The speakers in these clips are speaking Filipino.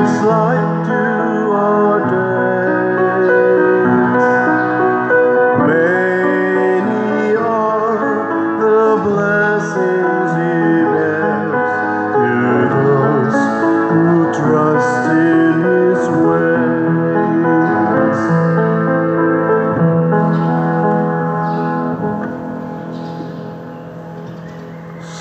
gives light to our days. Many are the blessings He bears to those who trust in His ways.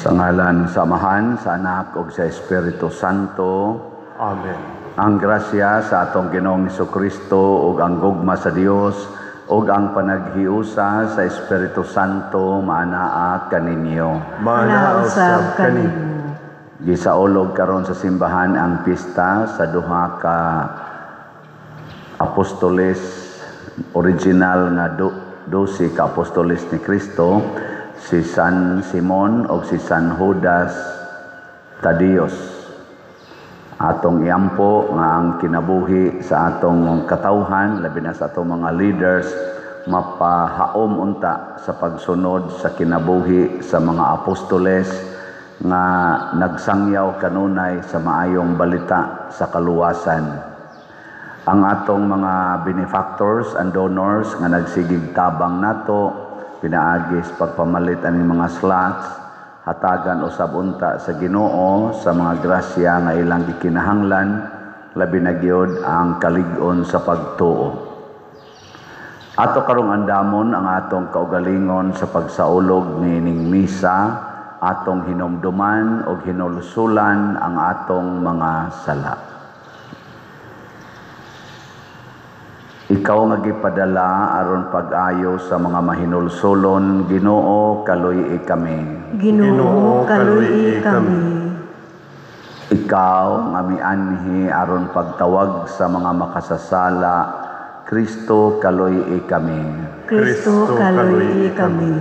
Sa ngalan sa Amahan, sa Anak, ug sa Espiritu Santo. Amen. Ang grasya sa atong Ginoong Hesukristo ug ang gugma sa Dios ug ang panaghiusa sa Espiritu Santo maanaa kaninyo. Manausab kanimo. Gisaulog karon sa simbahan ang pista sa duha ka apostoles, original nga 12 ka apostoles ni Kristo, si San Simon o si San Judas Tadeos. Atong iampo nga ang kinabuhi sa atong katawhan, labi na sa atong mga leaders, mapahaom unta sa pagsunod sa kinabuhi sa mga apostoles nga nagsangyaw kanunay sa maayong balita sa kaluwasan. Ang atong mga benefactors and donors nga nagsigig tabang nato, pinaagis pagpamalit aning mga slots, hatagan usab unta sa Ginoo sa mga grasya nga ilang gikinahanglan, labi na gyud ang kalig-on sa pagtuo. Ato karong andamon ang atong kaugalingon sa pagsaulog niining misa, atong hinumduman o hinulusulan ang atong mga sala. Ikaw nga gipadala aron pag-ayo sa mga mahinulsulon, Ginoo, kaluy kami. Ginoo, kaluy kami. Ikaw nga mianhi aron pagtawag sa mga makasasala, Kristo, kaluy kami. Kristo, kaluy kami.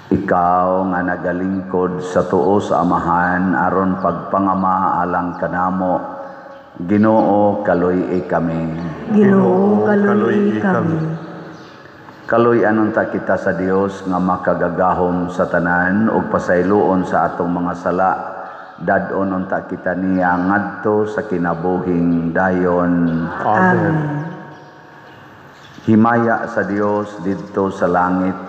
Ikaw nga nagalingkod sa tuo sa Amahan aron pagpangama alang kanamo, Ginoo, kaluy kami. Ginoo, kaluy kami. Kaluy anunta kita sa Dios nga makagagahom sa tanan ug pasayloon sa atong mga sala. Dadon unta kita niya ngadto sa kinabuhing dayon. Amen. Himaya sa Dios didto sa langit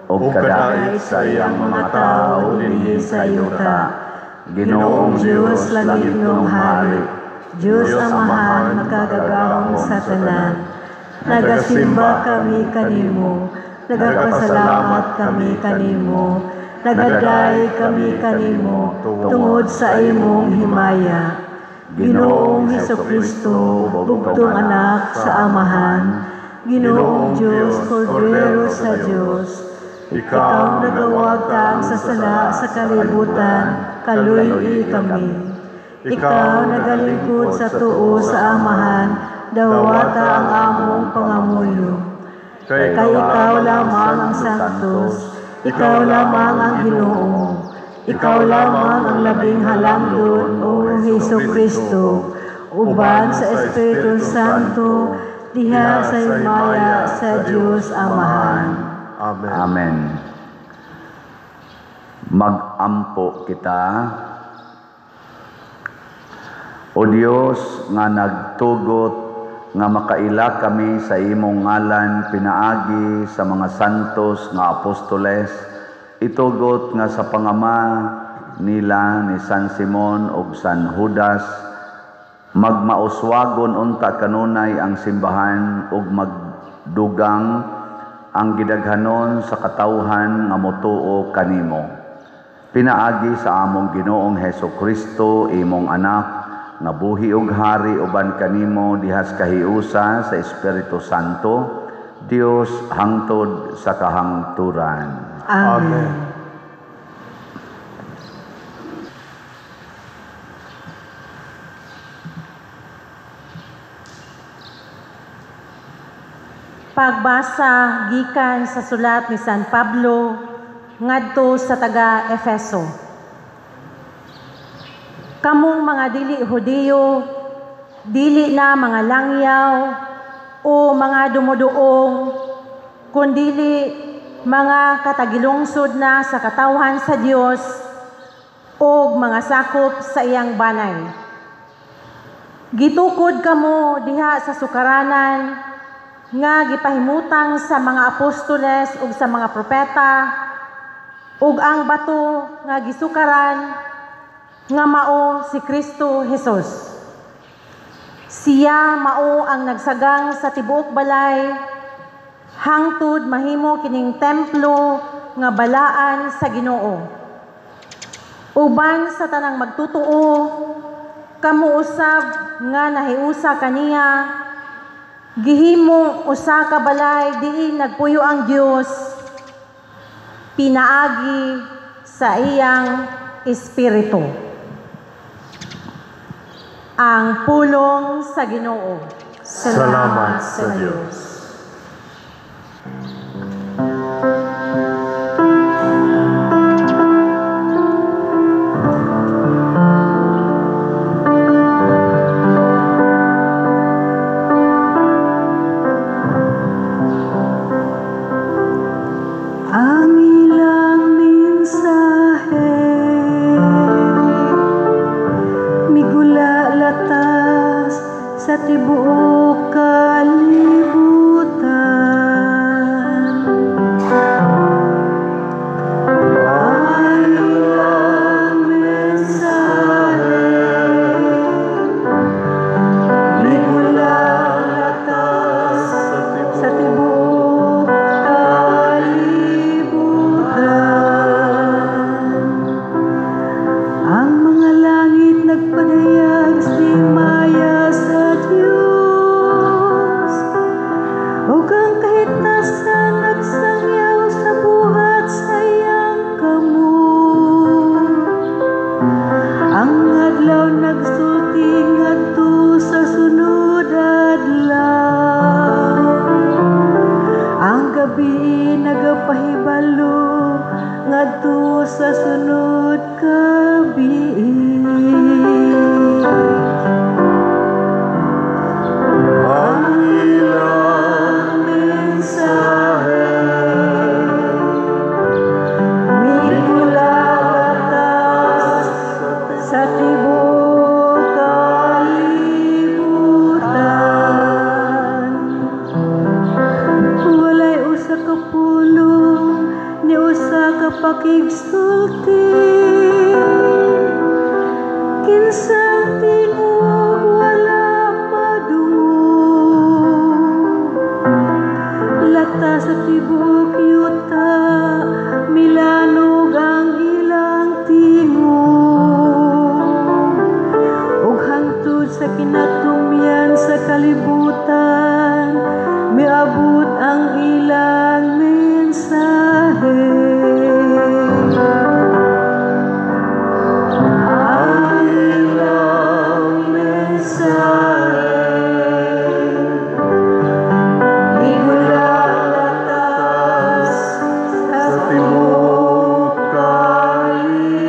ug kadait sa iyang mga tao dinhi sa yuta. Ginoong Dios langit ng hari, Diyos Amahan, makagagahom sa tanan. Nagasimba kami kanimo, nagapasalamat kami kanimo, nagaday kami kanimo, tungod sa imong himaya. Ginoong Hesukristo, bugtong anak sa Amahan, Ginoong Diyos, Kordero sa Diyos, ikaw nagawag kang sa sala sa kalibutan, kaluy kami. Ikaw nagalingkod sa tuo sa Amahan, dawata ang among pangamuyo. Kay ikaw lamang ang santos, ikaw lamang ang Ginoo, ikaw lamang ang labing halangdon, O Hesukristo, uban sa Espiritu Santo, diha sa himaya sa Diyos Amahan. Amen. Amen. Mag-ampo kita. O Dios nga nagtugot nga makaila kami sa imong ngalan pinaagi sa mga santos nga apostoles, itugot nga sa pangama nila ni San Simon ug San Judas, magmauswagon unta kanunay ang simbahan ug magdugang ang gidaghanon sa katawhan nga motuo kanimo. Pinaagi sa among Ginoong Hesukristo, imong anak, nga buhi ug hari uban kanimo dihas kahiusa sa Espiritu Santo, Dios hangtod sa kahangturan. Amen. Pagbasa gikan sa sulat ni San Pablo ngadto sa taga-Efeso. Kamong mga dili Hudiyo, dili na mga langyaw o mga dumuduong, kundili mga katagilungsod na sa katawhan sa Dios o mga sakop sa iyang banay. Gitukod kamo diha sa sukaranan nga gipahimutang sa mga apostoles ug sa mga propeta ug ang bato nga gisukaran nga mao si Kristo Jesus. Siya mao ang nagsagang sa tibuok balay hangtod mahimo kining templo nga balaan sa Ginoo. Uban sa tanang magtutuo, kamo usab nga nahiusa kaniya, gihimo usa ka balay diin nagpuyo ang Dios, pinaagi sa iyang espiritu. Ang pulong sa Ginoo. Salamat sa Diyos. Ang ilang mensahe migula latas sa tibuok kalibutan. Ang ilang mensahe migula latas sa tibuok ang mga langit nagpadayag simaya sa Diyos, ug ang kahitasan nagsangyaw sa buhat sa iyang kamot. Ang adlaw nagsulti ngadto sa sunod adlaw, ang gabi nagapahibalo ngadto sa sunod gabi. Ang ilang mensahe Migula latas sa tibuok kalibutan. Walay usa ka pulong ni usa ka pakigsulti. Kinsang tinuod wala madungog. Latas sa tibuok yuta milanog ang ilang tingog. Ug hangtod sa kinatumyan sa kalibutan miabot ang ilang mensahe. Ang ilang mensahe migula latas sa tibuok kalibutan.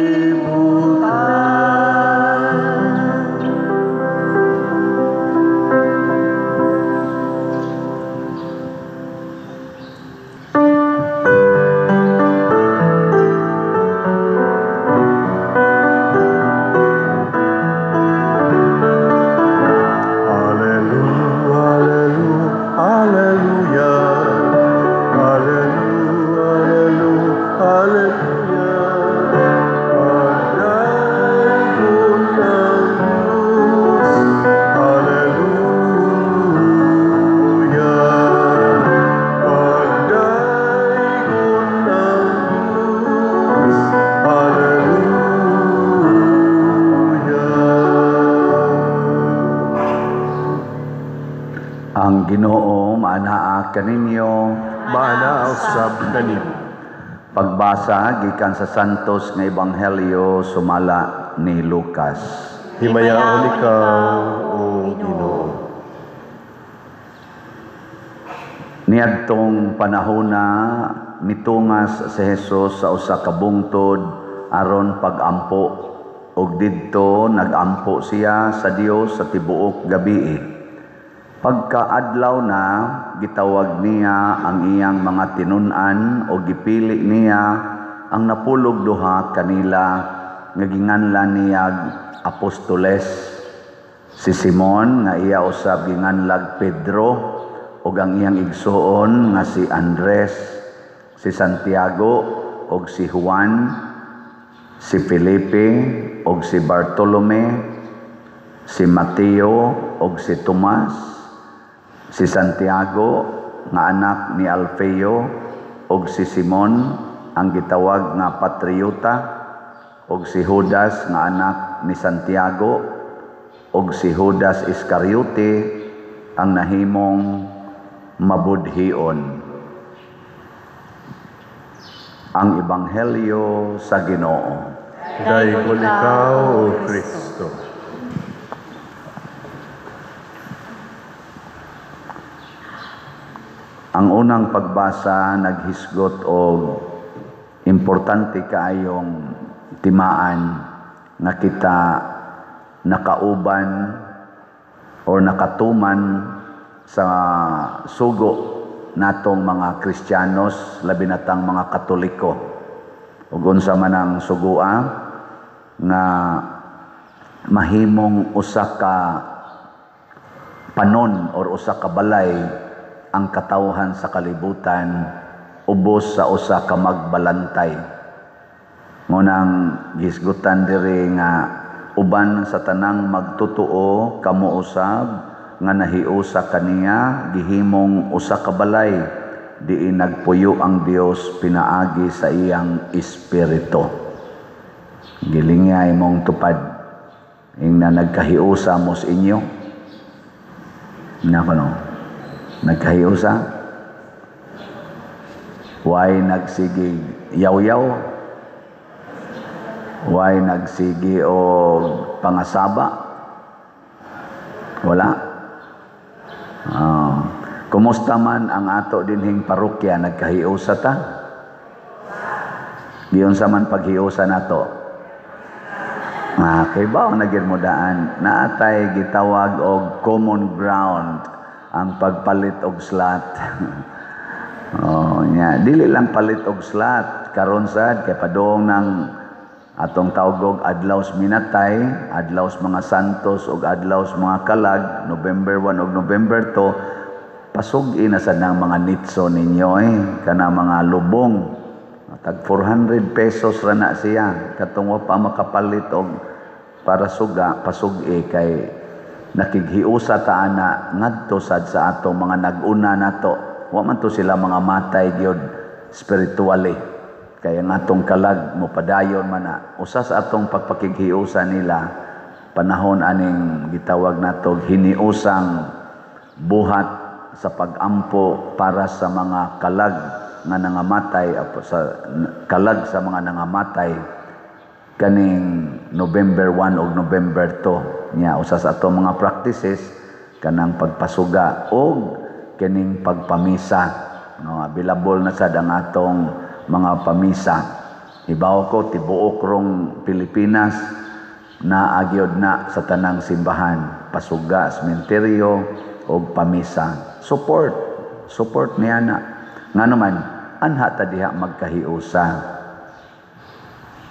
Ang Ginoo maanaa kaninyo. Maana usab kanimo. Pagbasa gikan sa Santos nga Ebanghelyo sumala ni Lucas. Himayaon ikaw, O Ginoo. Niadtong panahona mitungas si Jesus sa usa ka bungtod aron pagampo ug didto nagampo siya sa Dios sa tibuok gabii. Pagkaadlaw na gitawag niya ang iyang mga tinun-an o gipili niya ang napulog duha kanila nga ginganlan niya apostoles. Si Simon nga iya usab ginganlag Pedro ug ang iyang igsuon nga si Andres, si Santiago ug si Juan, si Felipe ug si Bartolome, si Mateo ug si Tomas, si Santiago nga anak ni Alfeo ug si Simon ang gitawag nga Patriota ug si Judas nga anak ni Santiago ug si Judas Iscariote ang nahimong mabudhion. Ang Ebanghelyo sa Ginoo. Dayon ikaw, O Kristo. Ang unang pagbasa naghisgot og importante kaayong timaan nga kita nakauban o nakatuman sa sugo natong mga Kristiyanos, labi natang mga Katoliko. Ug unsa man ang sugua nga mahimong usa ka panon or usa ka balay ang katawhan sa kalibutan ubos sa usa ka magbalantay. Ngunang gisgutan diri nga uban sa tanang magtutuo kamo usab nga nahiusa kaniya gihimong usa ka balay diin nagpuyo ang Dios pinaagi sa iyang espiritu. Gilingya imong tupad ingna nagkahiusa mo sa inyo. Nako nagkahiusa. Way nagsigig yaw-yaw. Way nagsigi o pangasaba. Wala. Kumusta man ang ato dinhing parokya, nagkahiusa ta? Giyon sa man paghiusa nato. Kay ba naging mudaan naatay gitawag og common ground ang pagpalit og slot. Dili lang palit og slot karon sad kay padung ng atong tawgog adlaws minatay, adlaws mga santos ug adlaws mga kalag, November 1 ug November 2, pasug-i na sad ng mga nitso ninyo kana mga lubong. Tag 400 pesos ra na siya katong wa pa makapalit og para suga pasug-i kay nakighiusa ta ana ngadto sad sa atong mga nag-una nato. Wa man to sila mga matay gyud spiritually. Kaya nga atong kalag mo padayon man na usa sa atong pagpakighiusa nila panahon aning gitawag nato hiniusang buhat sa pag-ampo para sa mga kalag nga nangamatay sa kalag sa mga nangamatay kaning November 1 ug November 2 nya usa sa atong mga practices kanang pagpasuga ug kining pagpamisa available na sad ang atong mga pamisa. Ibaw ko tibuok rong Pilipinas na agyod na sa tanang simbahan pasuga, sementeryo o pamisa. Support niya na. Nga naman, anha ta diha magkahiusa.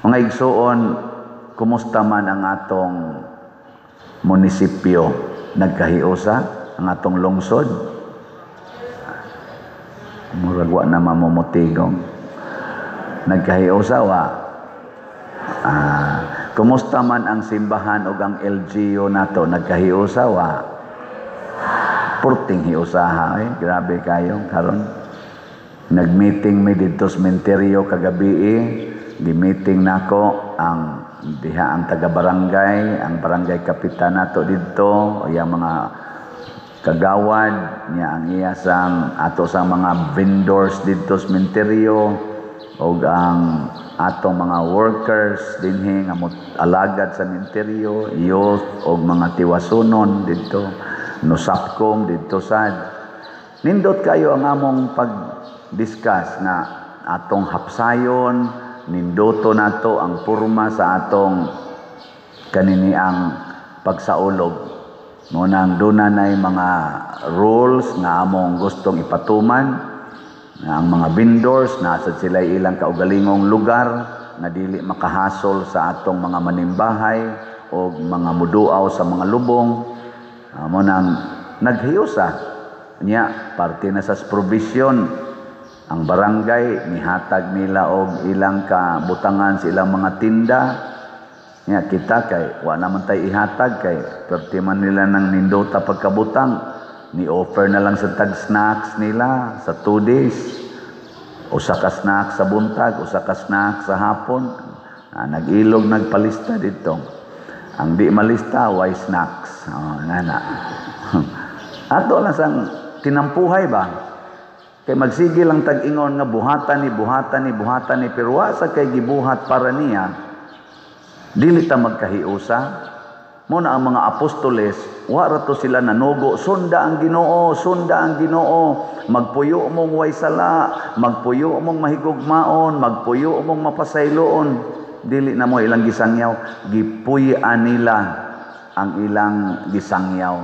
Mga igsuon, kumusta man ang atong munisipyo? Nagkahiusa? Ang atong lungsod? Muragwa na mamumutigong. Nagkahiusa wa? Kumusta man ang simbahan o ang LGU nato? Nagkahiusa wa? Purting hiusaha grabe kayo karon. Nag-meeting mi dito sa sementeryo kagabi gi-meeting nako ang diha ang taga-barangay, ang barangay kapitan nato dito, yang mga kagawad niya ang iya sang ato sa mga vendors dito sa sementeryo o ang atong mga workers dinhi nga alagad sa sementeryo, youth o mga tiwasunon dito. Nusapkom dito sad. Nindot kayo ang among pag-discuss na atong hapsayon, nindoto nato ang purma sa atong kaniniang pagsaulog. Ngunang dunay mga rules nga among gustong ipatuman, nga ang mga vendors nasa sila ilang kaugalingong lugar na dili makahasol sa atong mga manimbahay o mga muduaw sa mga lubong. Mo nang naghiusa niya parte na sa provision. Ang barangay nihatag nila og ilang kabutangan sa ilang mga tinda. Nya kita kay wa naman tay ihatag kay perti man nila nang nindota pagkabutang, ni offer na lang sa tag snacks nila sa 2 days. Usa ka snack sa buntag, usa ka snack sa hapon. Nag-ilog nagpalista dito. Ang di malista why snacks. Nana. Ato lang sang tinampuhay ba? Kay magsige lang tag-ingon nga buhatan ni pero wa sa kay gibuhat para niya. Dili ta magkahiusa. Muna ang mga apostoles, wa ra to sila nanugo, sunda ang Ginoo, magpuyo mong way sala, magpuyo mong mahigugmaon, magpuyo mong mapasayloon. Dili na mo ilang gisangyaw, gipuy-an nila ang ilang gisangyaw.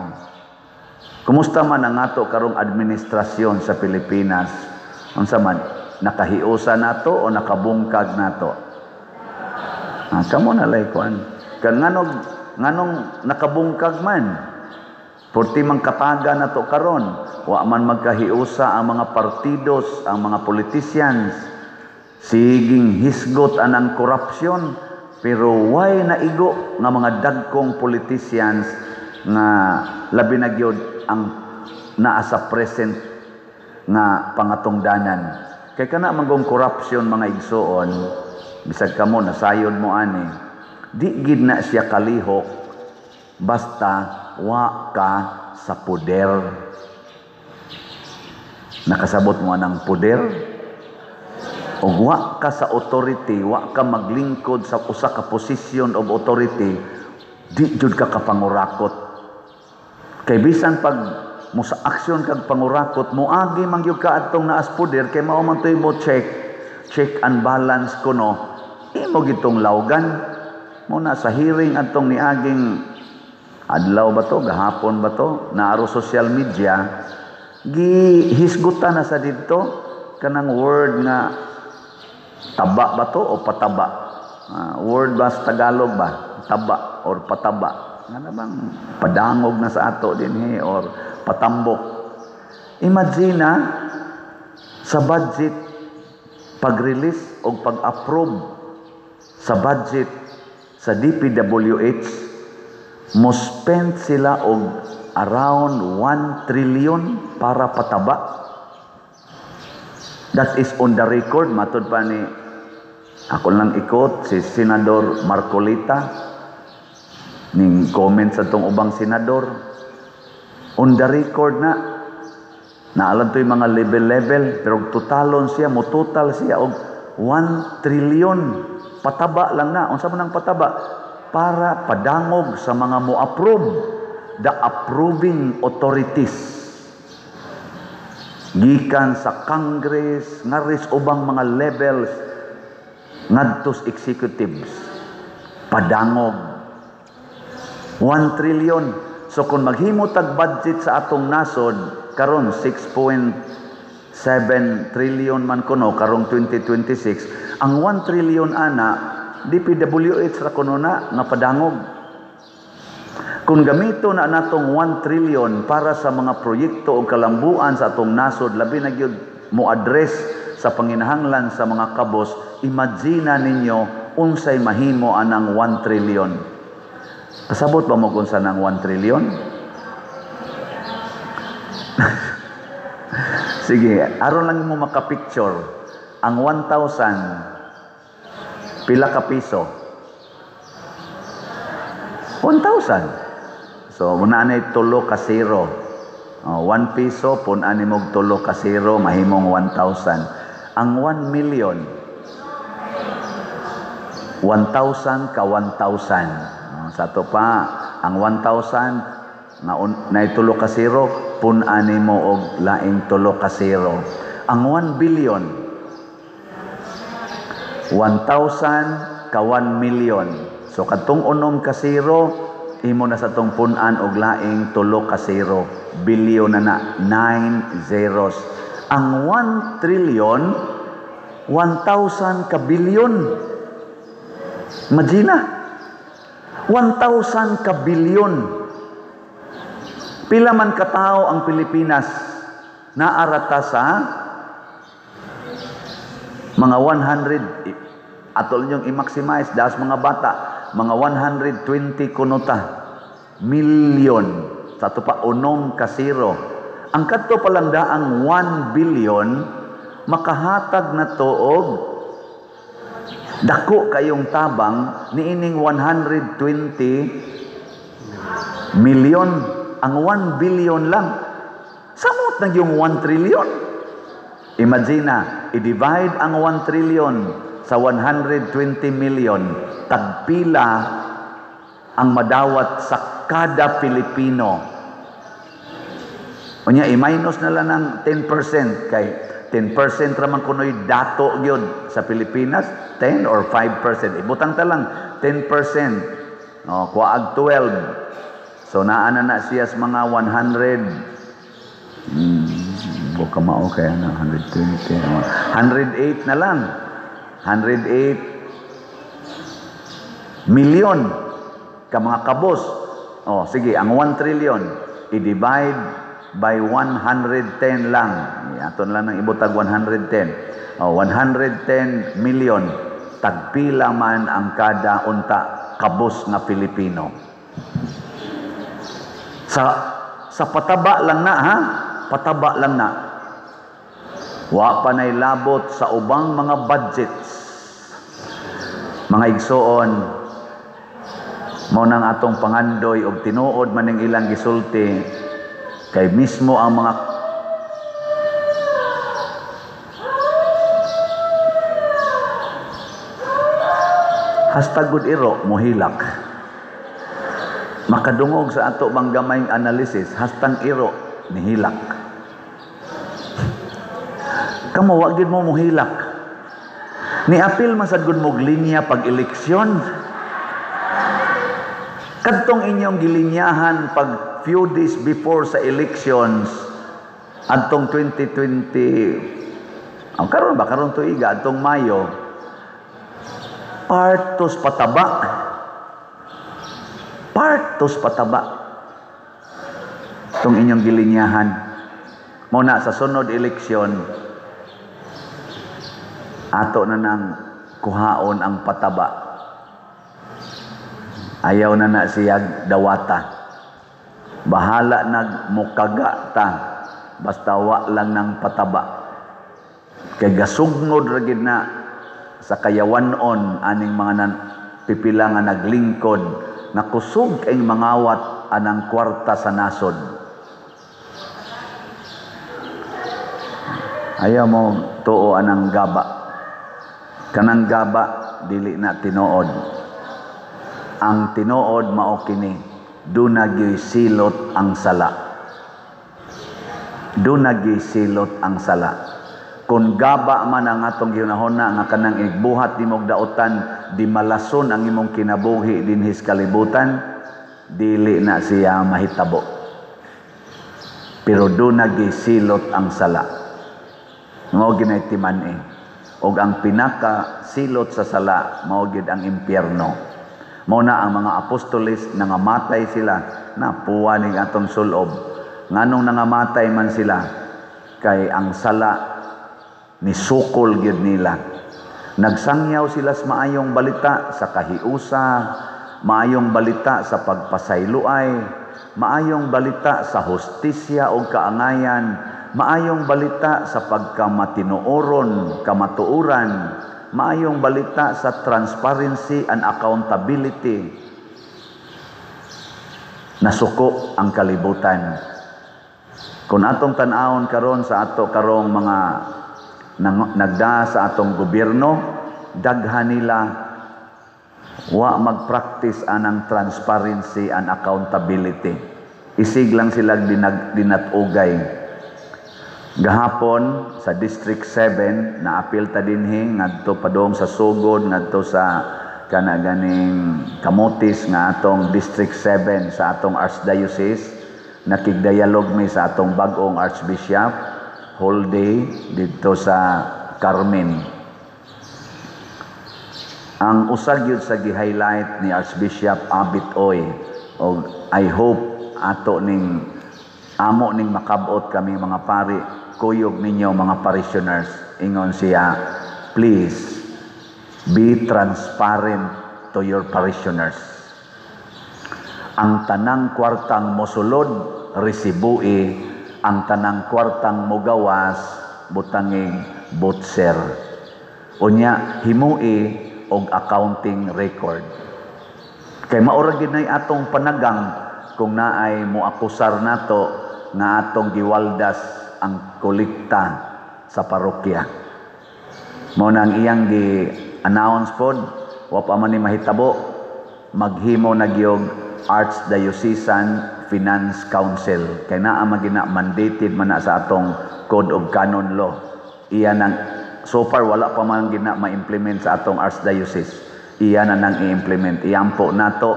Kumusta man ang ato karong administrasyon sa Pilipinas? Unsa man, nakahiusa nato o nakabungkag nato? Kamo na lay kuan. Kan nganong nakabungkag man? Porti man kataga nato karon, wa man magkahiusa ang mga partidos, ang mga politicians. Siging hisgot anang korupsyon, pero why naigo nga mga dagkong politicians nga labi na gyud ang naa sa present nga pangatungdanan. Kay kana manggong korupsyon mga igsoon, bisag kamo nasayod mo ani, di gid na siya kalihok basta wa ka sa poder. Nakasabot mo anang poder? O wa ka sa authority, wa ka maglingkod sa usa ka position of authority, di jud ka kapangurakot. Kay bisan pag mo sa aksyon kag pangurakot, moagi man gyud ka adtong naas poder kay mao man toy mo check and balance kuno. Imo gitong lawgan mo na sa hearing adtong niaging adlaw ba to, gahapon ba to, naaro social media, gihisgutan na sa didto kanang word nga taba ba to o pataba? Word ba sa Tagalog ba? Taba or pataba? Nga namang padangog na sa ato din or patambok. Imagine sa budget, pag-release o pag-approve sa budget sa DPWH, mo spend sila og around 1 trillion para pataba. That is on the record, matod pa ni ako lang ikot si Senador Marcolita ning comment sa tong ubang senador. On the record na naalam to yung mga level pero totalon siya, mo total siya og 1 trillion pataba lang na. Unsa man ang pataba? Para padangog sa mga mo-approve, the approving authorities. Gikan sa Congress, ngaris ubang mga levels, ngadtos executives, padangog. 1 trillion. So kung maghimo tag budget sa atong nasod, karon 6.7 trillion man kuno, karong 2026, ang 1 trillion ana, DPWH ra kuno na nga padangog. Kung gamito na natong 1 trillion para sa mga proyekto o kalambuan sa atong nasod, labi na gyud mo address sa panginahanglan sa mga kabos, imagine ninyo unsay mahimo anang 1 trillion. Kasabot ba mo kung saan ang 1 trillion? Sige, aron lang mo makapicture. Ang 1,000, pila ka piso? 1,000. So, muna na 3 ka 0. 1 piso, punan mo 3 ka 0, mahimong 1,000. Ang 1 million, 1,000 ka 1,000. Sa to pa, ang 1,000, na 3 ka 0, punan mo og laing 3 ka 0. Ang 1 billion, 1,000 ka 1 million. So, katong 6 ka 0, imo na sa tong punan og laing 3 ka 0, billion na 9 zeros. Ang 1 trillion 1,000 ka billion. Imagine, 1,000 ka bilyon. Pila man katao ang Pilipinas, naarata sa mga 100, atol niyong i-maximize, das mga bata, mga 120 kunuta, milyon, sa ito pa, 6 ka zero. Ang kadto palang daang 1 billion, makahatag na to og dako kayong tabang niining 120 million. Ang 1 billion lang, samot na yung 1 trillion. Imagine na, i-divide ang 1 trillion sa 120 million, tagpila ang madawat sa kada Pilipino. Unya, i-minus na lang ng 10%, kay 10% raman kuno'y dato gyud sa Pilipinas, 10 or 5%. Ibutang ta lang, 10%. O, kuwaag 12. So, naana na siya sa mga 100, buka mao kaya na, 120, 108 na lang. 108 million ka mga kabos. O, sige, ang 1 trillion, i-divide by 110 lang. Aton lang ng ibutag 110. O, 110 million. Tagpila man ang kada unta kabos na Pilipino. Sa pataba lang na, ha? Pataba lang na. Wa pa nay labot sa ubang mga budgets. Mga igsoon, mo nang atong pangandoy og tinuod man ning ilang gisulti kay mismo ang mga #good iro mohilak. Makadungog sa ato bang gamayng analysis, hastang iro nihilak. Kamo wa gid mo mohilak. Ni apil man sad gud mo linya pag eleksyon. Kadtong inyong gilinyahan pag few days before sa elections adtong 2020. Karon ba karon tuiga adtong Mayo. Partos pataba. Partos pataba itong inyong gilinyahan. Muna sa sunod eleksyon, ato na nang kuhaon ang pataba. Ayaw na siya dawata. Bahala nagmukaga ta, basta wa lang ng pataba. Kay gasugnod ra gid na sa kayawanon aning mga pipila nga naglingkod na kusog ang mangawat anang kwarta sa nasod. Ayaw mo tuo anang gaba. Kanang gaba dili na tinuod. Ang tinuod mao kini, dunagyoy silot ang sala. Dunagyoy silot ang sala. Kung gaba man ang atong ginahuna nga kanang igbuhat nimog dautan, di malason ang imong kinabuhi dinhis kalibutan, dili na siya mahitabo. Pero doon nagisilot ang sala. Mao ginay timan og ang pinaka silot sa sala mao gid ang impyerno. Mao na ang mga apostoles nangamatay sila na puwaning atong sulob. Nganong nangamatay man sila kay ang sala ni sukol gid nila. Nagsangyaw sila sa maayong balita sa kahiusa, maayong balita sa pagpasayloay, maayong balita sa hustisya o kaangayan, maayong balita sa pagkamatinuoron, kamatuuran, maayong balita sa transparency and accountability. Nasuko ang kalibutan. Kung atong tan-awon karon sa ato karong mga nagda sa atong gobyerno, daghan nila wa mag-practice anang transparency and accountability. Isig lang sila dinatugay. Gahapon sa District 7 na apil ta dinhi ngadto padong sa Sugod ngadto sa kanaganing Kamotis nga atong District 7 sa atong Archdiocese, nakigdialog mi sa atong bag-ong Archbishop whole day dito sa Carmen. Ang usag yun sa gi-highlight ni Archbishop Abit Oy, o I hope ato ning amo ning makabot kami mga pari, kuyog ninyo mga parishioners, ingon siya, please be transparent to your parishioners. Ang tanang kwartang mosulod resibui, ang tanang kwartang mogawas butangig butser. Unya himui og accounting record. Kay maura gid nay atong panagang kung naay moakusar nato nga atong giwaldas ang kolekta sa parokya. Mao nang iyang gi-announce pod, wa pa man ni mahitabo, maghimo na gyud Archdiocesan Finance Council. Kay naa magina mandated man na sa atong Code of Canon Law. Iya nang so far wala pa man gina ma-implement sa atong Archdiocese. Iya na nang i-implement. Iyampo nato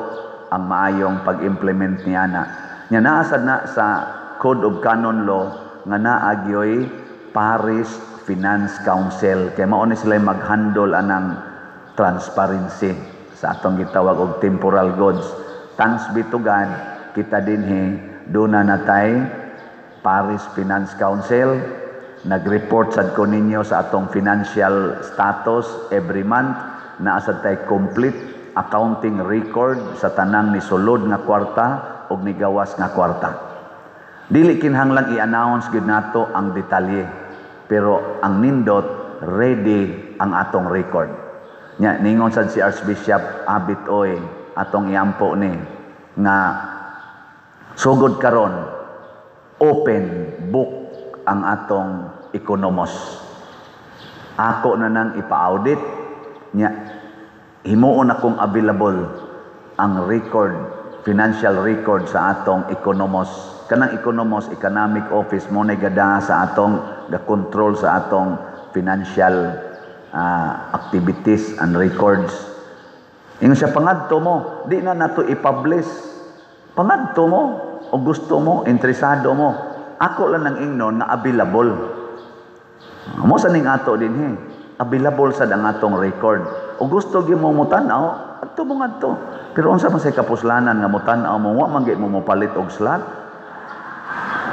ang maayong pag-implement niya na. Nya naa sad na sa Code of Canon Law nga naa gyoy Parish Finance Council. Kay mao ni sila mag-handle anang transparency sa atong gitawag og temporal goods. Thanks be to God, kita dinhi duna natay Parish Finance Council. Nag-report sad ko ninyo sa atong financial status every month. Naa sad tay complete accounting record sa tanang ni sulod nga kwarta ug ni gawas nga kwarta. Dili kinahanglan i-announce gid nato ang detalye, pero ang nindot ready ang atong record. Nya ningon sad si Archbishop Abit Oy atong iampo ni nga sugod karon open book ang atong ekonomos. Ako na nang ipa-audit nya himuon akong available ang record, financial record sa atong ekonomos. Kanang ekonomos, economic office mo na gada sa atong ga-control sa atong financial activities and records. Ingon siya, pangadto mo, di na nato i-publish. Pangadto mo, o gusto mo, interesado mo. Ako lang nang ingnon na available. Mo sa ning ato din available sa ang atong record. O gusto gyud mo mutanaw, adto mo ngadto. Pero unsa man say kapuslanan nga mutanaw mo, wa man gyud mo mopalit og slot.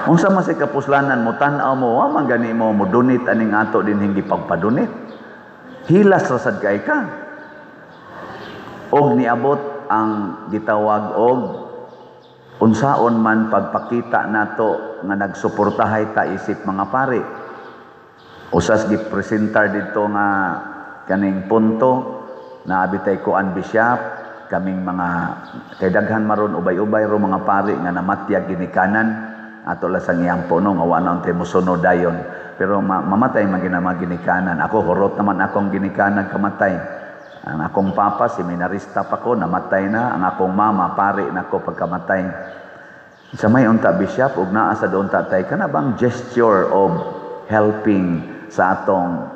Unsa man say kapuslanan mutanaw mo, wa man gani mo mo-donate aning ato din hindi pagpadonate. Hilas ra sad kay ka. Og niabot ang gitawag og unsaon man pagpakita nato nga nagsuportahay ta isip mga pari. Usas gipresentar dito nga kaning punto na abitay ko an bishop kaming mga kay daghan maron ubay-ubay ro mga pari nga namatya ginikanan ato la sang iyang puno nga wa na unta mosunod dayon, pero mamatay man ginikanan. Ako horot naman akong ginikanan kamatay. Ang akong papa, seminarista pa ko, namatay na. Ang akong mama, pare na ko pagkamatay. Sa may unta bishop, ug naa sa doon tatay, ka na bang gesture of helping sa atong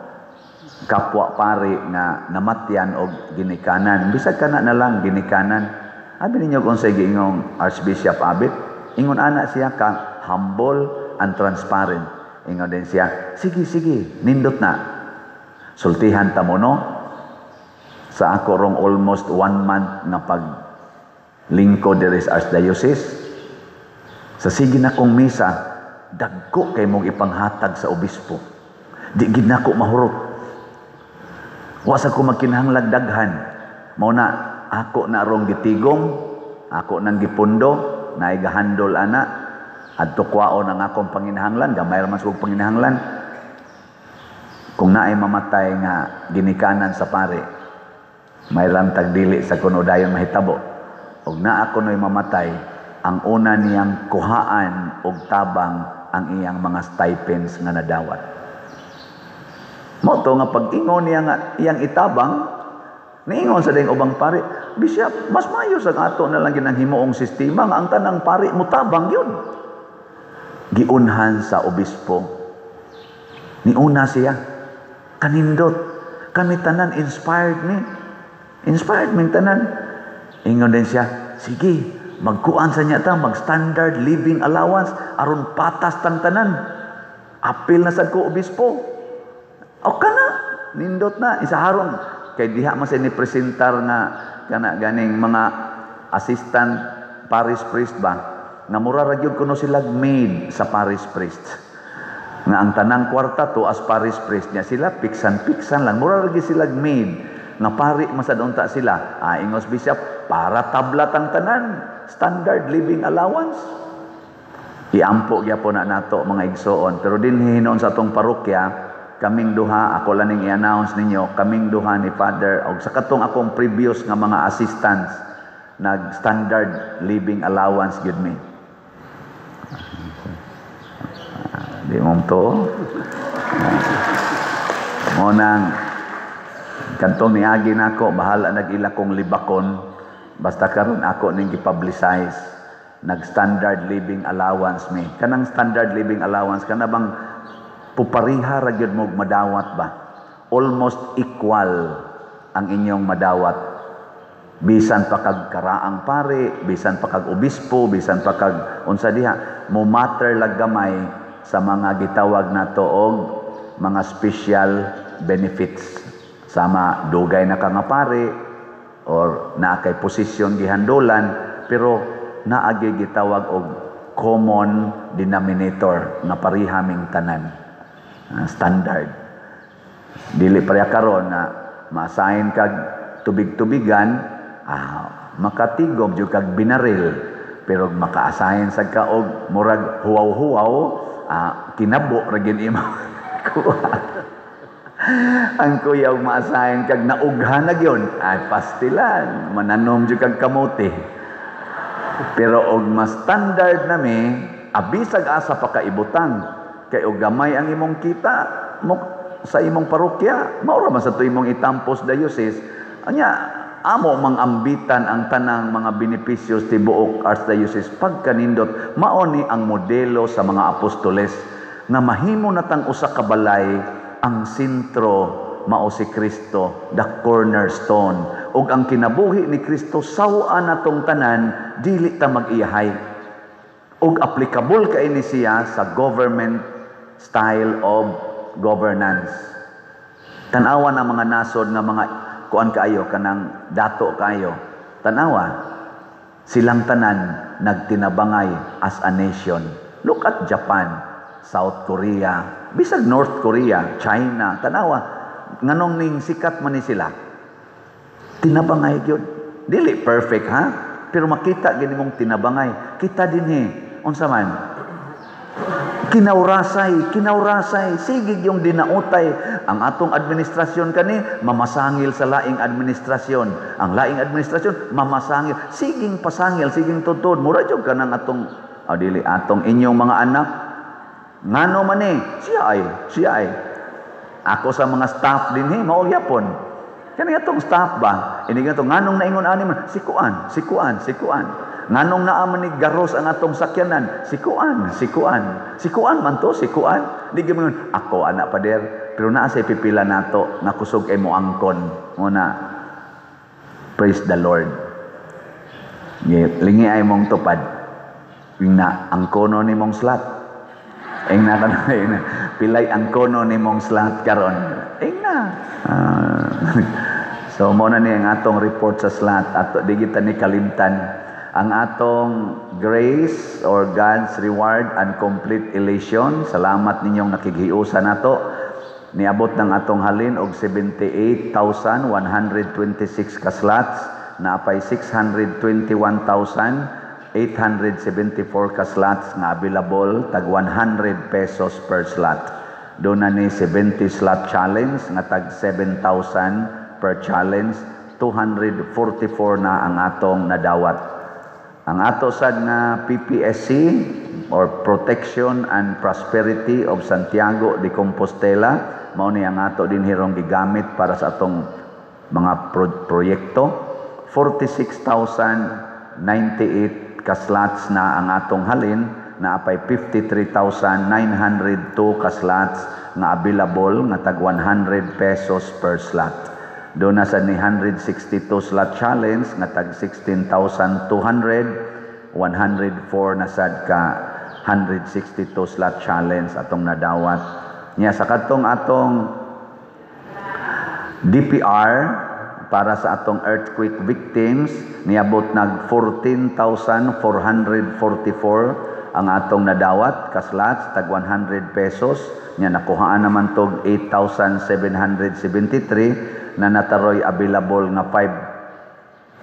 kapwa pare nga namatyan o ginikanan? Bisag ka na lang ginikanan. Abi ninyo kung sa giingong Archbishop Abit, ingon ana siya ka humble and transparent. Ingon din siya, sige, nindot na. Sultihan ta mo no? Sa ako rong almost 1 month na paglingkod diri sa Archdiocese, sa sige na kong misa, dagko kay mong ipanghatag sa obispo. Di gid nako mahurot. Wa sa ko magkinahanglan daghan. Mao na ako na rong gitigom, ako nang gipundo, na igahandol ana adto kwaon ang akong panginahanglan, gamay ra man sa panginahanglan. Kung naay mamatay nga ginikanan sa pare, may rantag dili sa kuno dayon mahitabo. Og naa kuno'y mamatay, ang una niyang kuhaan og tabang ang iyang mga stipends nga nadawat. Mo to nga pag-ingon niya nga iyang itabang, niingon sa ding ubang pare, Bishop, mas mayo sa ato na lang ginang himuong sistema nga ang tanang pare mutabang yun. Giunhan sa obispo. Niuna siya, kanindot, kami tanan inspired ni. Inspired ming tanan. Ingon din siya, sige, magkuan sa niya ta, mag-standard living allowance, aron patas tang tanan. Apil na sad ko obispo. O ka na, nindot na, isaharon, kay diha man sa ni presentar nga kana ganing mga assistant parish priest ba nga mura ra gyud kuno sila maid sa parish priest nga ang tanang kwarta to as parish priest niya sila piksan lang mura ra gyud sila maid nga pari masad unta sila ingos bishop para tablat ang tanan standard living allowance iampo gyapon na nato mga igsoon pero din hinon sa atong parokya kaming duha ako laning i-announce ninyo kaming duha ni Father og sa katong akong previous nga mga assistants nag standard living allowance gyud mi di mo to mo nang kantong niagi nako bahala nagila kong libakon basta karon ako ning gi-publicize nag standard living allowance mi kanang standard living allowance kana bang pupariha ra gyud mo madawat ba almost equal ang inyong madawat bisan pa kag karaang pare bisan pa kag obispo bisan pa kag unsa diha mo matter lag gamay sa mga gitawag nato og mga special benefits sama dugay na ka nga pare or naa kay posisyon gihandolan pero naagi gitawag og common denominator nga parihaming tanan standard dili pareha karon na ma-assign kag tubig-tubigan makatigom jud kag binaril pero maka-assign sad ka og murag huwaw-huwaw kinabo ra gyud imo ang kuya og ma-assign kag naughan na gyud pastilan mananom jud kag kamote pero og mas standard nami abisag asa pa kaibutang kay og gamay ang imong kita mo sa imong parokya mao ra man sa to imong itampos diocese anya amo mang ambitan ang tanang mga benepisyos tibuok archdiocese pagkanindot mao ni ang modelo sa mga apostoles nga mahimo natang usa ka balay ang sentro mao si Kristo, the cornerstone. Ug ang kinabuhi ni Kristo sawaan natong tanan dili ta mag-iyahay. Ug applicable kay ni siya sa government style of governance. Tanawa na mga nasod nga mga kuan kaayo kanang dato kaayo. Tanawa silang tanan nagtinabangay as a nation. Look at Japan, South Korea, bisag North Korea, China, tanawa nganong ning sikat man ni sila tinabangay gyud dili perfect ha pero makita gini mong tinabangay kita dinhi unsa man kinaurasay sigig yung dinautay ang atong administrasyon kani mamasangil sa laing administrasyon ang laing administrasyon mamasangil siging pasangil siging tutod mura jud kanang atong dili atong inyong mga anak ngano man siya ay ako sa mga staff din mao gyapon kani atong staff ba ini ganto nganong naingon ani man sikuan nganong naa man ni garos ang atong sakyanan sikuan man to sikuan di gyud ako anak pader pero naa say pipila nato nga kusog kay mo angkon muna praise the Lord lingi ay mong tupad na angkono ni mong slot ing na pilay ang kono ni mong slot karon ing na so mo na ni ang atong report sa slot ato di kita ni kalimtan ang atong grace or God's reward and complete elation salamat ninyong nakighiusa nato niabot ng atong halin og 78,126 ka slots naapay 621,874 ka slots nga available tag 100 pesos per slot. Doon na ni 70 slot challenge nga tag 7,000 per challenge. 244 na ang atong nadawat. Ang ato sad nga PPSC or Protection and Prosperity of Santiago de Compostela mao ni ang ato din hirong gigamit para sa atong mga proyekto. 46,098 ka slots na ang atong halin na apay 53,902 ka slots nga available nga tag 100 pesos per slot. Doon na sa ni 162 slot challenge nga tag 16,200, 104 na sad ka 162 slot challenge atong nadawat. Nya sa katong atong DPR para sa atong earthquake victims, niabot nag 14,444 ang atong nadawat kaslat tag 100 pesos. Nya nakuhaan naman tog 8,773 na nataroy available nga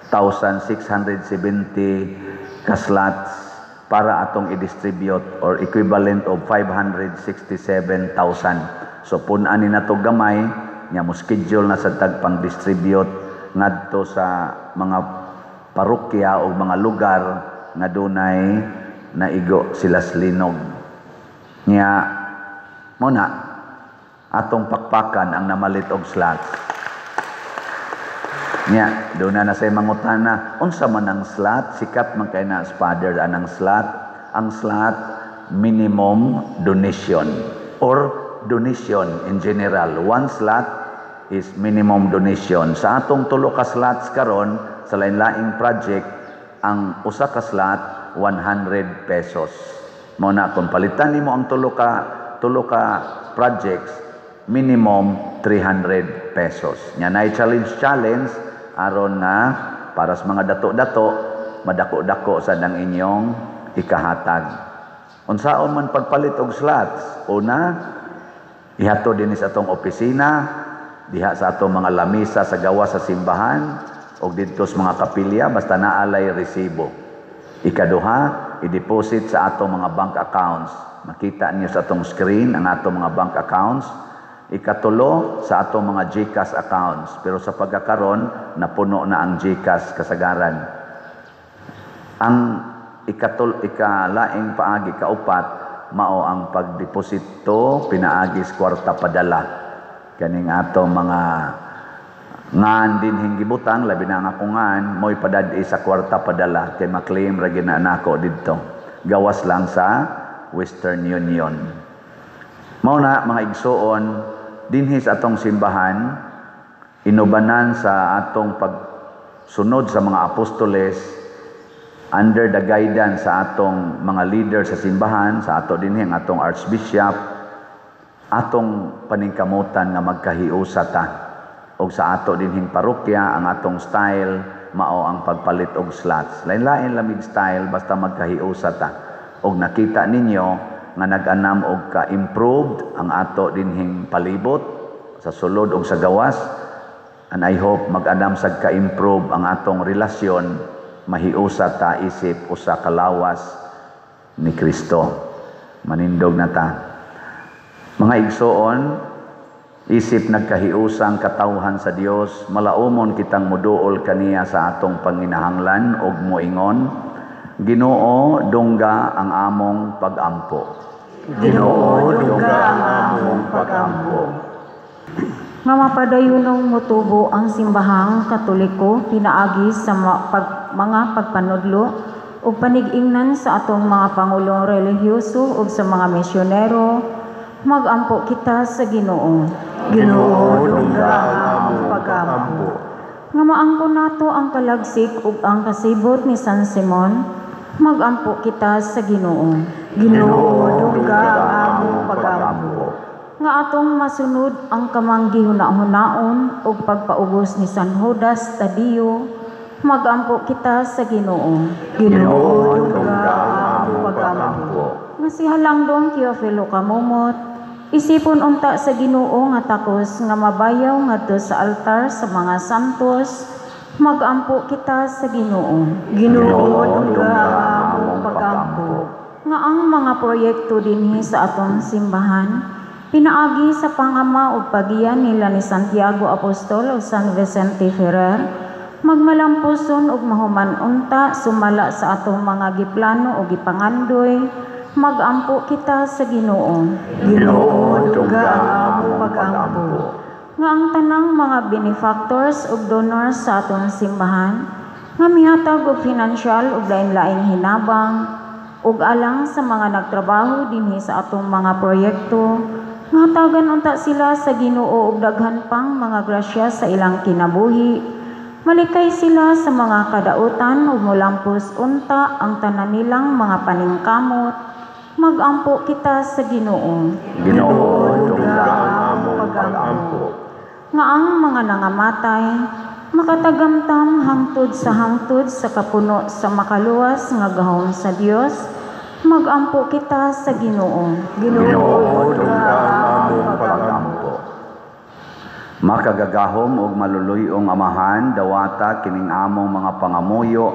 5,670 kaslats para atong i-distribute or equivalent of 567,000. So punan ni nato gamay nya mo schedule na sa tagpang distribute ngadto sa mga parokya o mga lugar nga dunay naigo sila linog. Nya muna atong pakpakan ang namalit og slots. Nya doon na say mangutana unsa man ang slot, sikat man kay na father anang slot. Ang slot minimum donation or donation in general. One slot is minimum donation. Sa atong tulo ka slots karon sa lain-laing project, ang usa ka slot 100 pesos. Mao na kung palitan nimo ang tulo ka projects, minimum 300 pesos. Nya na challenge aron nga para sa mga dato-dato madako-dako sa dang inyong ikahatag. Unsaon man pagpalit og slots? Una, ihato din sa atong opisina, diha sa atong mga lamisa sa gawas sa simbahan og didto sa mga kapilya basta naalay resibo. Ikaduha, i-deposit sa atong mga bank accounts. Makita niyo sa atong screen ang atong mga bank accounts. Ikatulo, sa atong mga GCash accounts. Pero sa pagkakaron, napuno na ang GCash kasagaran. Ang ikalaing paagi, kaupat, mao ang pagdeposito, pinaagis kwarta padala. Kaning atong mga ngan din hinggibutang, labi na nga kungan, mo'y padadi sa kwarta padala. Kay maklaim ra ginanako didto. Gawas lang sa Western Union. Mao na mga igsoon, dinhi sa atong simbahan, inubanan sa atong pagsunod sa mga apostoles under the guidance sa atong mga leader sa simbahan, sa ato dinhi ang atong archbishop, atong paningkamutan nga magkahiusa ta. Og sa ato dinhing parokya, ang atong style mao ang pagpalit og slots. Lain-lain lamig style basta magkahiusa ta. Og nakita ninyo nga nag-anam og ka-improved ang ato dinhing palibot sa sulod og sa gawas, and I hope mag-anam sad ka-improve ang atong relasyon, mahiusa ta isip usa ka lawas ni Kristo. Manindog na ta. Mga igsoon, isip nagkahiusang katawhan sa Dios, malaumon kitang moduol kaniya sa atong panginahanglan og moingon, Ginoo, dungga ang among pag-ampo. Ginoo, dungga ang among pag-ampo. Nga mapadayunong motubo ang simbahang Katoliko pinaagi sa mga pagpanudlo o panig-ingnan sa atong mga pangulong relihiyoso o sa mga misyonero, mag-ampo kita sa Ginoo. Ginoo, dungga ang among pag-ampo. Nga maangko nato ang kalagsik ug ang kasibot ni San Simon, mag-ampo kita sa Ginoo. Ginoo, dungga ang among pag-ampo. Nga atong masunod ang kamanggi huna-hunaon ug pagpaubos ni San Judas Tadeo, mag-ampo kita sa Ginoo. Ginoo, dungga ang among pag-ampo. Nga si Halangdong Teofilo Kamumot, isipon unta sa Ginoo nga takos nga mabayaw ngadto sa altar sa mga santos, mag-ampo kita sa Ginoo. Ginoo, dungga ang among pag-ampo. Nga ang mga proyekto dinhi sa atong simbahan, pinaagi sa pangama ug pagiyan nila ni Santiago Apostol ug San Vicente Ferrer, magmalampuson ug mahuman unta sumala sa atong mga giplano ug gipangandoy, mag-ampo kita sa Ginoo. Ginoo, dungga ang among pag-ampo. Nga ang tanang mga benefactors ug donors sa atong simbahan, nga mihatag og financial ug lain-laing hinabang, ug alang sa mga nagtrabaho dinhi sa atong mga proyekto, nga tagan unta sila sa Ginoo ug daghan pang mga grasya sa ilang kinabuhi. Malikay sila sa mga kadautan ug molampos unta ang tanan nilang mga paningkamot. Mag-ampo kita sa Ginoo. Ginoo, dungga ang among pag-ampo. Nga ang mga nangamatay, makatagamtam hangtod sa kapuno sa makaluwas nga gahom sa Dios, magampo kita sa Ginoo. Ginoo, ka ang among pag-ampo. Makagagahom og maluluyong amahan, dawata kining among mga pangamuyo,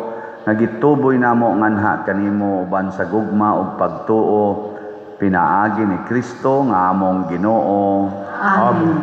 nagituboy namo nganha kanimo uban sa gugma ug pagtuo, pinaagi ni Kristo nga among Ginoo. Amen.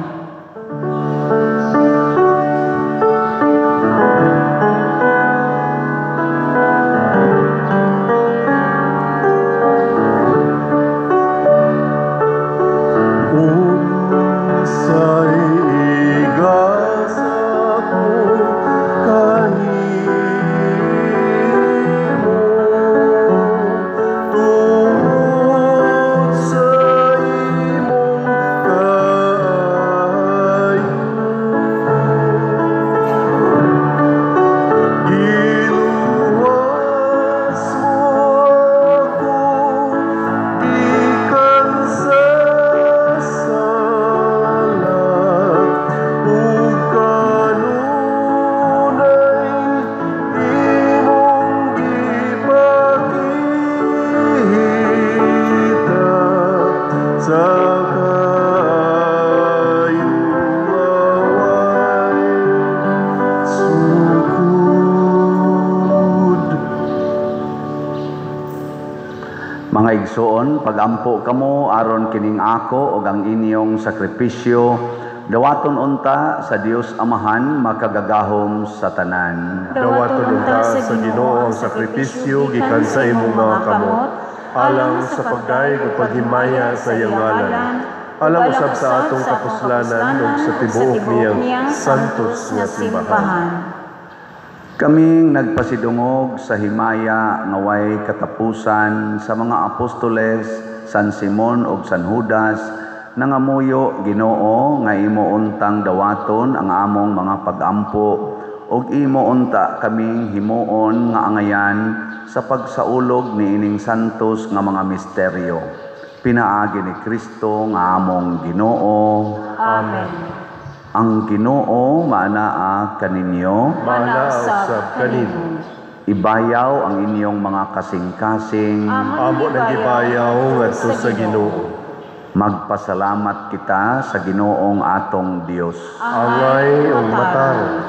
Mga igsoon, pagampo kamo aron kining ako ug ang inyong sakripisyo, dawaton unta sa Dios Amahan makagagahom sa tanan. Dawaton unta sa Ginoo ang sakripisyo gikan sa imong mga kamot, alang sa pagdaig ug paghimaya sa iyang ngalan. Alang usab sa atong kapuslanan ug sa tibuok niyang santos nga simbahan. Kaming nagpasidungog sa himaya nga way katapusan sa mga apostoles San Simon ug San Judas, nangamuyo Ginoo nga imo untang dawaton ang among mga pag-ampo ug imo unta kaming himuon nga angayan sa pagsaulog niining santos nga mga misteryo. Pinaagi ni Kristo nga among Ginoo. Amen. Ang Ginoo maanaa kaninyo, Manausab kanimo. ibayaw ang inyong mga kasing-kasing, Amo nang gibayaw ngadto sa Ginoo. magpasalamat kita sa Ginoong atong Dios. Angay ug matarong.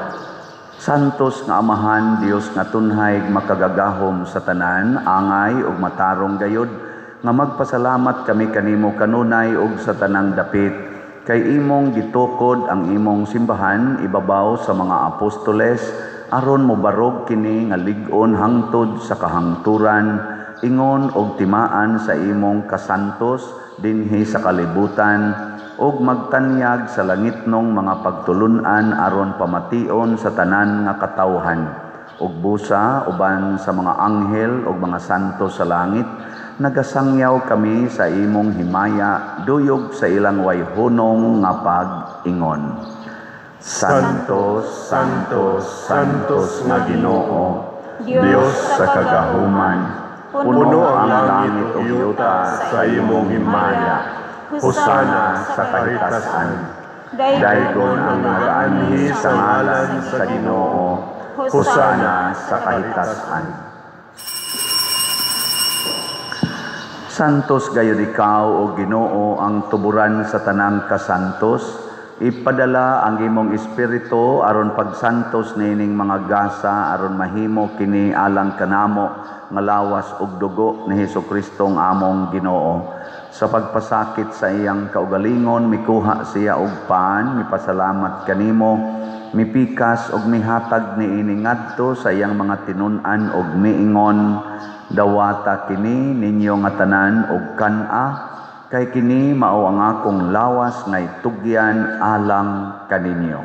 Santos nga Amahan, Dios nga tunhay makagagahom sa tanan, angay ug matarong gayud, nga magpasalamat kami kanimo kanunay ug sa tanang dapit, kay imong gitukod ang imong simbahan ibabaw sa mga apostoles, aron mobarog kini nga lig-on hangtod sa kahangturan, ingon og timaan sa imong kasantos dinhi sa kalibutan, ug magtanyag sa langitnong mga pagtulun-an aron pamation sa tanan nga katawhan, ug busa uban sa mga anghel ug mga santos sa langit, nagasangyaw kami sa imong himaya, duyog sa ilang way hunong nga pag-ingon. Santos, Santos, Santos nga Ginoo, Dios sa kagahuman, puno ang langit ug yuta sa imong himaya, husana sa kahitasan. Daygon ang nagaanhi sa ngalan sa Ginoo, husana sa kahitasan. Santos gayud ikaw o Ginoo ang tuburan sa tanang kasantos, ipadala ang imong espiritu aron pagsantos nining mga gasa aron mahimo kini alang kanamo nga lawas ug dugo ni Hesukristo ang among Ginoo. Sa pagpasakit sa iyang kaugalingon mikuha siya og paan, mipasalamat kanimo, mipikas og mihatag niini ngadto sa iyang mga tinun-an og miingon, dawata kini ninyo nga tanan og kan-a, kay kini mao ang akong lawas nga itugyan alang kaninyo.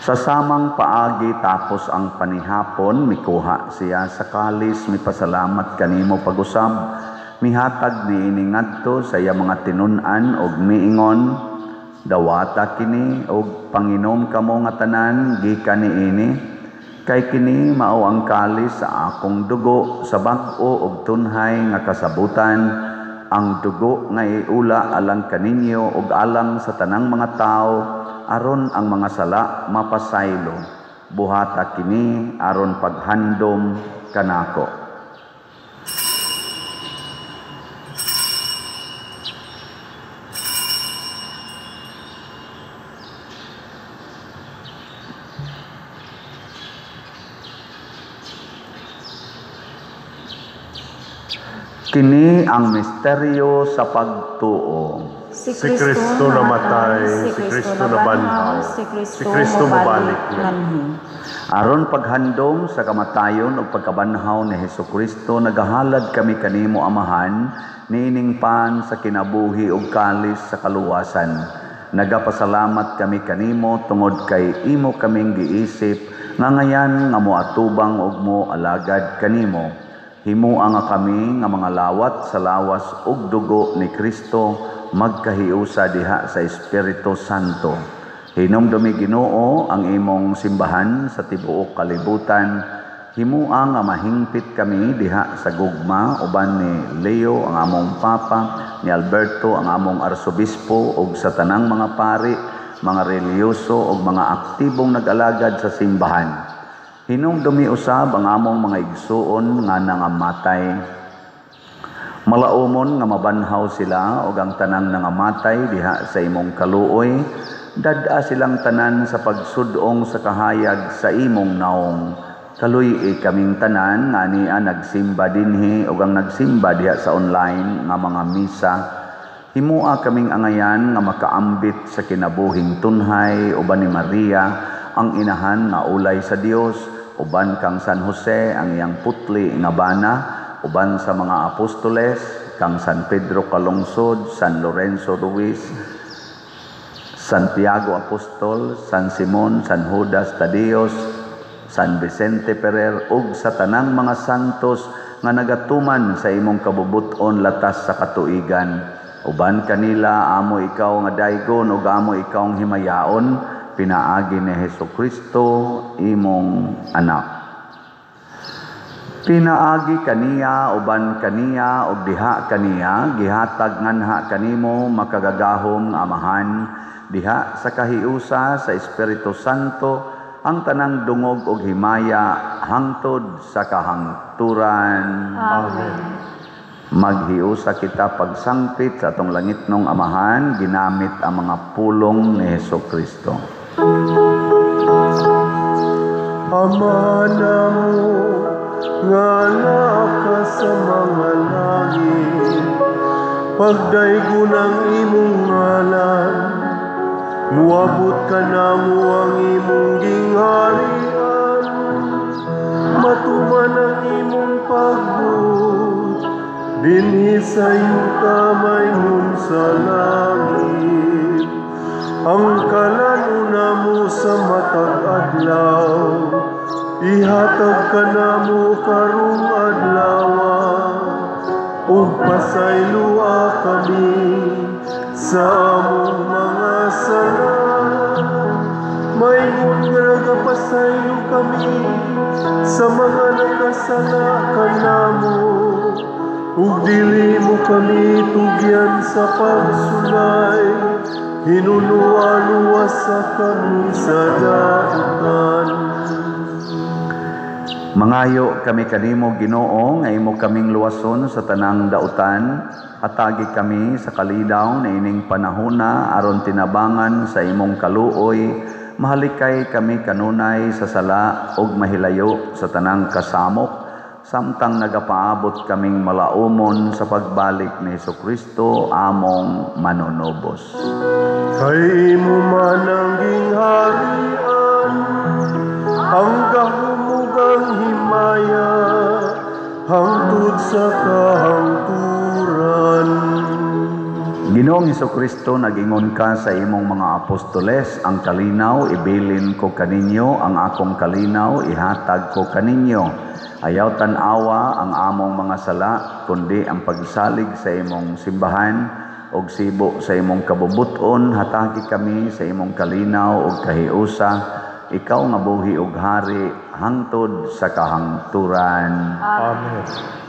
Sa samang paagi tapos ang panihapon, mikuha siya sa kalis, mipasalamat kanimo pag-usab, mihatag niini ngadto sa iya mga tinun-an og miingon, Dawata kini og panginom kamo nga tanan gikan niini, kay kini mao ang kalis sa akong dugo sa bag-o ug tunhay nga kasabutan, ang dugo nga iula alang kaninyo ug alang sa tanang mga tao aron ang mga sala mapasaylo. Buhata kini aron paghandom kanako. Kini ang misteryo sa pagtuo. Si Kristo namatay, si Kristo nabanhaw, si Kristo mabalik na. Aron paghandom sa kamatayon ug pagkabanhaw ni Hesukristo, nagahalad kami kanimo Amahan, niining pan sa kinabuhi ug kalis sa kaluwasan. Nagapasalamat kami kanimo tungod kay imo kaming giisip nga ngayan nga moatubang ug moalagad kanimo. Himuang nga kami nga mga lawat sa lawas ug dugo ni Kristo magkahiusa diha sa Espiritu Santo. Hinumdumi Ginoo ang imong simbahan sa tibuok kalibutan. Himuang nga mahingpit kami diha sa gugma uban ni Leo ang among Papa, ni Alberto ang among Arsobispo ug sa tanang mga pari, mga reliyoso ug mga aktibong nag-alagad sa simbahan. Hinumdumi usab ang among mga igsuon nga nangamatay. Malaumon nga mabanhaw sila ug ang tanang nangamatay diha sa imong kaluoy, dad-a silang tanan sa pagsudong sa kahayag sa imong naong. Kaluy kaming tanan nga niya nagsimba dinhi ug ang nagsimba diha sa online nga mga misa. Himua kaming angayan nga makaambit sa kinabuhing tunhay uban ni Maria ang inahan nga ulay sa Dios, uban kang San Jose ang iyang putli nga bana, uban sa mga apostoles kang San Pedro Calungsod, San Lorenzo Ruiz, Santiago Apostol, San Simon, San Judas Tadeos, San Vicente Ferrer ug sa tanang mga santos nga nagatuman sa imong kabubuton latas sa katuigan. Uban kanila amo ikaw nga daygon ug amo ikaw ang himayaon, pinaagi ni Hesukristo imong anak. Pinaagi kaniya uban kaniya ug diha kaniya gihatag nganha kanimo makagagahom nga Amahan, diha sa kahiusa sa Espiritu Santo ang tanang dungog ug himaya hangtod sa kahangturan. Amen. Maghiusa kita pagsangpit sa atong langitnong Amahan ginamit ang mga pulong ni Hesukristo. Ama namo nga naka sa mga langit, pagdaygon ang imong ngalan, muabot ka namo ang imong gingharian, matuman ang imong pagbuot dinhi sa iyong kamaynon sa langit. Ang kalanuna mo sa matag adlaw, ihatag ka namo karong adlawa, ug pasaylua kami sa among mga sala. Mayingon nga nagapasaylo kami sa mga nakasala kanamo, ug dili mo kami tugyan sa pagsulay, hinuluwa sa kami sa daotan. Mangayo kami kanimo Ginoo nga imo kaming luwason sa tanang dautan, atagi kami sa kalidaw na ining panahona aron tinabangan sa imong kaluoy, mahalikay kami kanunay sa sala ug mahilayo sa tanang kasamok, samtang nagapaabot kaming malaumon sa pagbalik ni Hesukristo among manunubos. Kay imo man ang gingharian, ang kahumugang himaya, hangtod sa kahangturan. Ginoong Hesukristo, nag-ingon ka sa imong mga apostoles, ang kalinaw ibilin ko kaninyo, ang akong kalinaw ihatag ko kaninyo. Ayaw tanawa ang among mga sala, kundi ang pagsalig sa imong simbahan, og sibo sa imong kabubuton, hatagi kami sa imong kalinaw ug kahiusa, ikaw nga buhi ug hari hangtod sa kahangturan. Amen.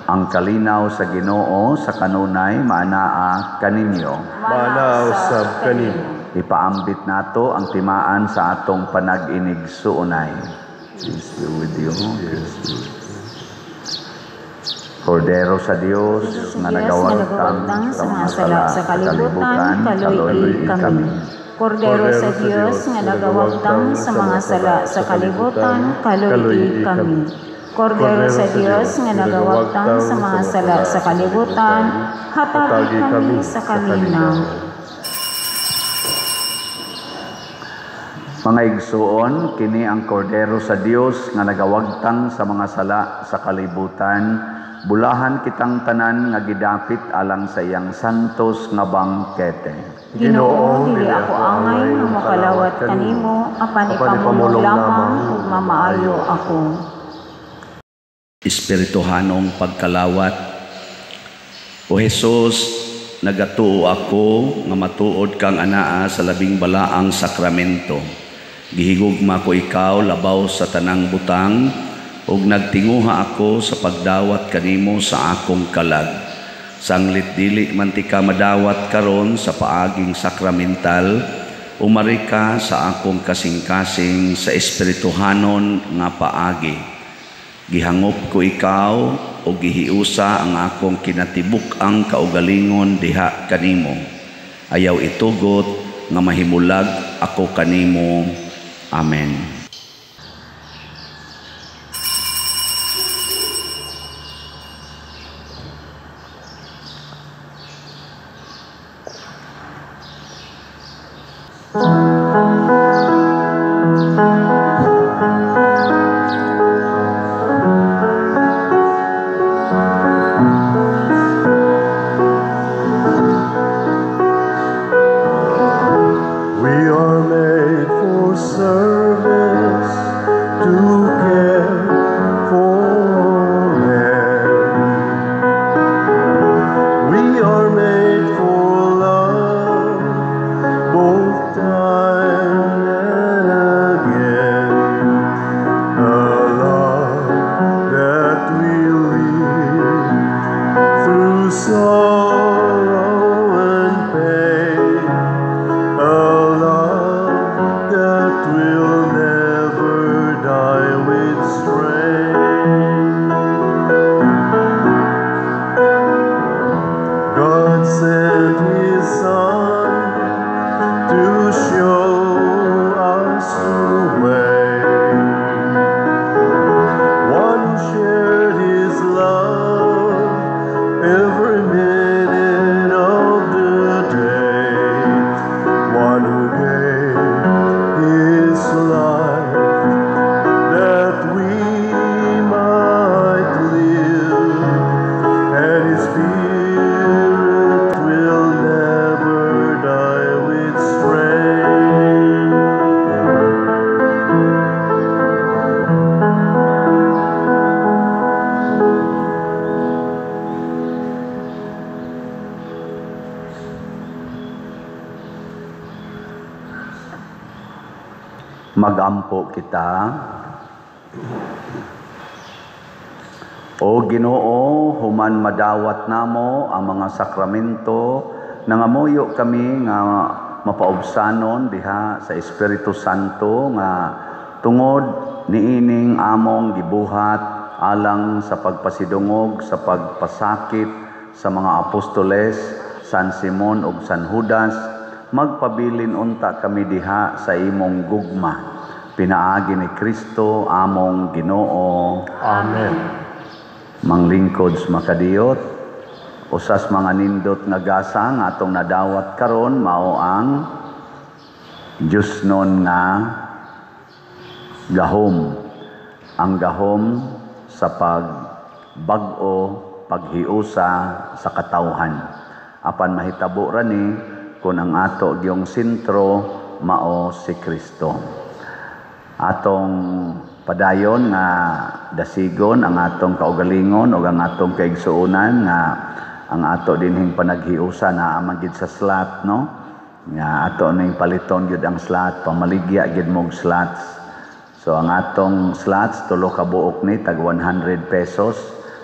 Ang kalinaw sa Ginoo sa kanunay maanaa kaninyo. Mana usab kanimo. Ipaambit nato ang timaan sa atong panag-inigsuunay. Peace be with you. Kordero sa Dios nga nagawagtang sa mga sala sa kalibutan, kaluoy kami. Kordero sa Dios nga nagawagtang sa mga sala sa kalibutan, kaluoy kami. Kordero sa Dios nga nagawagtang sa mga sala sa kalibutan, hatagi kami sa kalinaw. Mga igsuon, kini ang kordero sa Dios nga nagawagtang sa mga sala sa kalibutan. Bulahan kitang tanan nga gidapit alang sa iyang santos nga bangkete. Ginoo, dili ako angay nga makalawat kanimo, apan ipamulong lamang ug mamaayo ako. Espirituhanong pagkalawat. O Jesus, nagatuo ako nga matuod kang anaa sa labing balaang sakramento. Gihigugma ko ikaw labaw sa tanang butang, ug nagtinguha ako sa pagdawat kanimo sa akong kalag. Sanglit dili man ti ka madawat karon sa paaging sakramental, umari ka sa akong kasing-kasing sa espirituhanon nga paagi. Gihangop ko ikaw o gihiusa ang akong kinatibuk-ang kaugalingon diha kanimo. Ayaw itugot nga mahimulag ako kanimo. Amen. Magampo kita. O Ginoo, human madawat namo ang mga sakramento, nangamuyo kami nga mapaubsanon diha sa Espiritu Santo nga tungod niining among gibuhat alang sa pagpasidungog sa pagpasakit sa mga apostoles San Simon ug San Judas. Magpabilin unta kami diha sa imong gugma. Pinaagi ni Kristo among Ginoo. Amen. Manglingkod makadiyot, usas mga nindot nga gasa nga atong nadawat karon mao ang Diyos nun nga gahom. Ang gahom sa pagbag-o, paghiusa sa katawhan. Apan mahitabo ra ni kung ang ato giyong sentro mao si Kristo. Atong padayon nga dasigon ang atong kaugalingon o ang atong kaigsuunan nga ang ato dinhing panaghiusa na amagid sa slot, no? Nga ato ning paliton gyud ang slot, pamaligya gid mog slots. So ang atong slots tulo ka buok ni tag 100 pesos,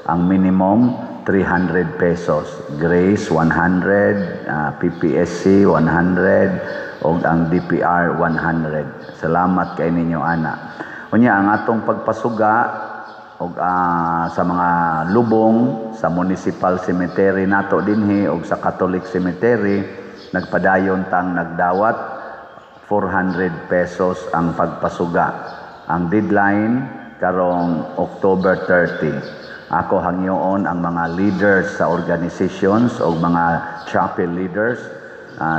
ang minimum 300 pesos. Grace 100, PPSC 100 ug ang DPR 100. Salamat kay ninyo ana. Unya ang atong pagpasuga og sa mga lubong sa municipal cemetery nato dinhi og sa Catholic cemetery nagpadayon tang nagdawat 400 pesos ang pagpasuga. Ang deadline karong October 30. Ako hangyoon ang mga leaders sa organizations o mga chapel leaders.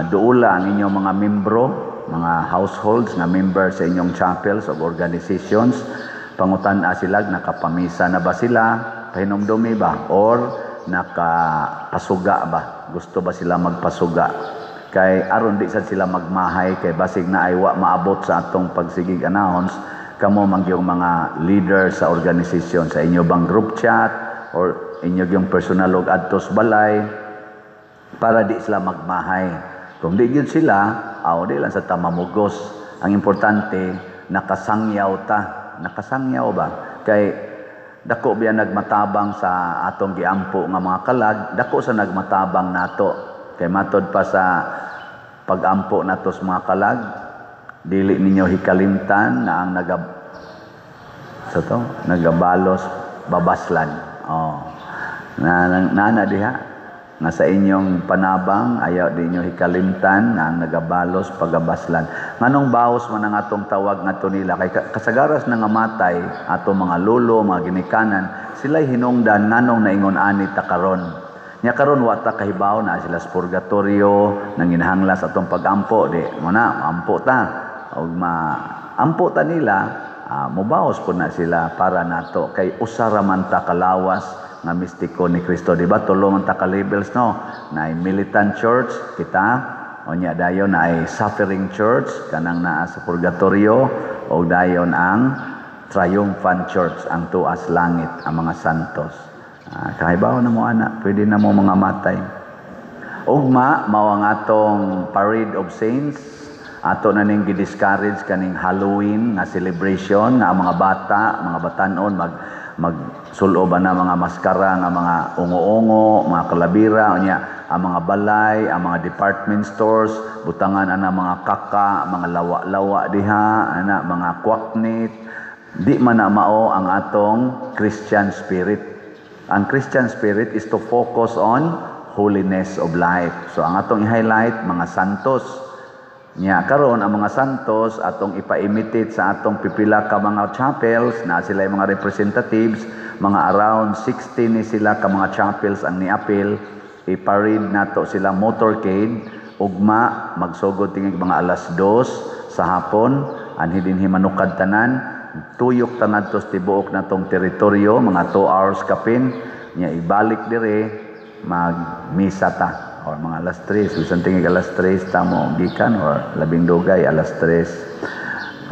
Duula ang inyong mga membro, mga households nga member sa inyong chapels o organizations. Pangutan-a sila, nakapamisa na ba sila? Pahinumdumi ba? Or nakapasuga ba? Gusto ba sila magpasuga? Kay aron di sad sila magmahay, kay basig na ay wa maabot sa atong pagsigig announce, kamo mangyong mga leader sa organisasyon, sa inyo bang group chat, or inyo yung personal og adtos balay, para di sila magmahay. Kung di yun sila, di lang sa tamamugos. Ang importante, nakasangyaw ta. Nakasangyaw ba? Kay dako biya nagmatabang sa atong giampo nga mga kalag, dako sa nagmatabang nato. Kay matod pa sa pagampo nato sa mga kalag, dili ninyo hikalimtan na ang nagabalos babaslan. Na diha nga sa inyong panabang ayaw di inyo hikalimtan na ang nagabalos pagabaslan. Nganong baos man ang atong tawag ngadto nila kay kasagaras na nga matay ato mga lolo, mga ginikanan, sila'y hinungdan nganong naingon ani ta karon. Nya karon wa ta kahibaw na sila sa purgatorio nang ginahanglas atong pagampo di mo na ampo ta og maampo ta nila, mobaos po na sila para nato kay usara man ta kalawas nga mistiko ni Kristo, di ba? Tulo man ta ka labels, no? Na ay militant church kita, o nya dayon na ay suffering church kanang naa sa purgatorio, o dayon ang triumphant church, ang tuas langit, ang mga santos. Kahibaw na mo ana, pwede na mo mga matay. Ugma mao ang atong parade of saints, ato na ning gidiscourage kaning Halloween nga celebration nga ang mga bata, mga batanon magsulo ba na mga maskara nga mga ungo-ungo, mga kalabira, nya ang mga balay, ang mga department stores, butangan ana mga kaka, mga lawa-lawa diha, ana mga kwaknit. Di man na mao ang atong Christian spirit. Ang Christian spirit is to focus on holiness of life. So ang atong i-highlight mga santos. Nya karon ang mga santos atong ipa-imitate sa atong pipila ka mga chapels na sila mga representatives, mga around 60 ni sila ka mga chapels ang niapil, i-parade nato sila motorcade, ugma magsugod tingig mga alas 2 sa hapon, anhi dinhi manukad tanan, tuyok tanan tos tibuok natong teritoryo, mga 2 hours kapin, nya ibalik dire magmisa ta. Or mga alas 3, bisan tingig alas 3 tamo gikan or labing dugay alas 3.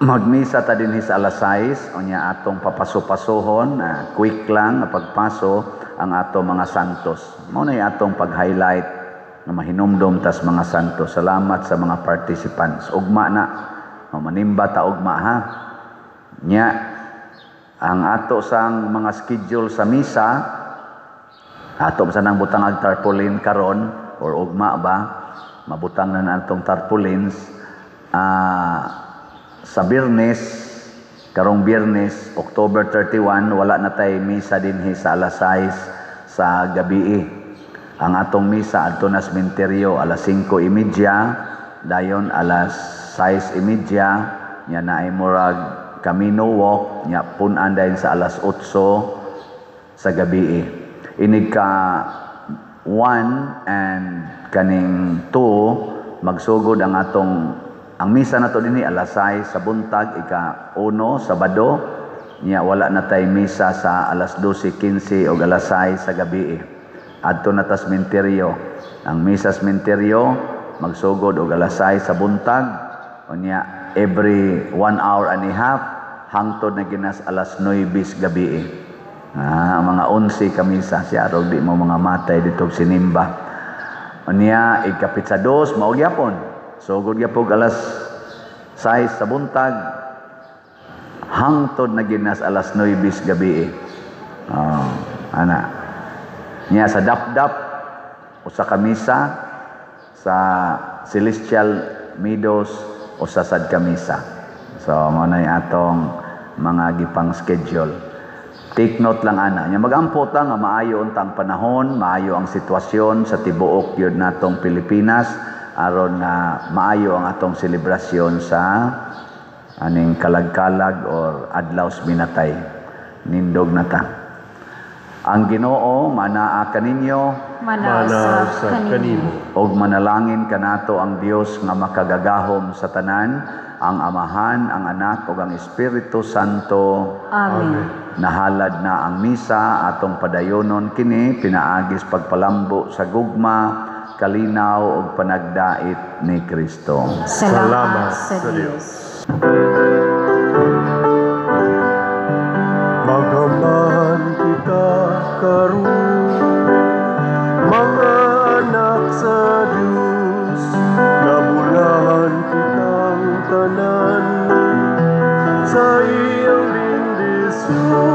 Magmisa ta dinhi sa alas 6 unya atong papaso-pasohon, quick lang na pagpaso ang atong mga santos. Mao na atong pag-highlight na mahinumdom tas mga santos. Salamat sa mga participants. Ugma na manimba ta ugma ha. Nya ang ato sang mga schedule sa misa, ato sa nang butang ag tarpaulin karon or ugma ba mabutang na natong tarpaulins sa Biyernes, karong Biyernes October 31 wala na tay misa dinhi sa alas 6 sa gabi. Ang atong misa adto na sementeryo alas 5:30, dayon alas 6:30 nya naay murag Camino walk nya pun-an dayon sa alas 8 sa gabi. Inig ka 1 and kaning 2 magsugod ang misa nato dinhi alas 6 sa buntag, ika 1 Sabado nya wala na tay misa sa alas 12:15 o alas 6 sa gabi. Adto na ta sementeryo. Ang misa sementeryo magsugod og alas 6 sa buntag, unya every 1 hour and a half hangtod na ginas alas 9 gabi. Mga 11 kamisa siya ro di mo mga matay dito sinimba. Unya ikapit sa 2 mao gyapon. So gud gyapon alas 6 sa buntag hangtod na ginas alas 9 gabi. Ana. Nya sa dapdap usa ka misa sa Celestial Meadows usa sad ka misa. So mao na atong mga gipang schedule. Take note lang ana, nya magampo ta nga maayo untang panahon, maayo ang sitwasyon sa tibuok gyud natong Pilipinas aron na maayo ang atong selebrasyon sa aning kalag-kalag or adlaw minatay. Nindog na ta. Ang Ginoo manaa kaninyo, Manasa kanimo. og manalangin kanato ang Dios nga makagagahom sa tanan, ang Amahan, ang Anak ug ang Espiritu Santo. Amen. Nahalad na ang misa atong padayonon kini pinaagis pagpalambo sa gugma, kalinaw ug panagdait ni Kristo. Salamat sa Diyos. Magaman kita karon, mga anak sa Diyos, nabulahan kitang tanan sa iyang bendisyon.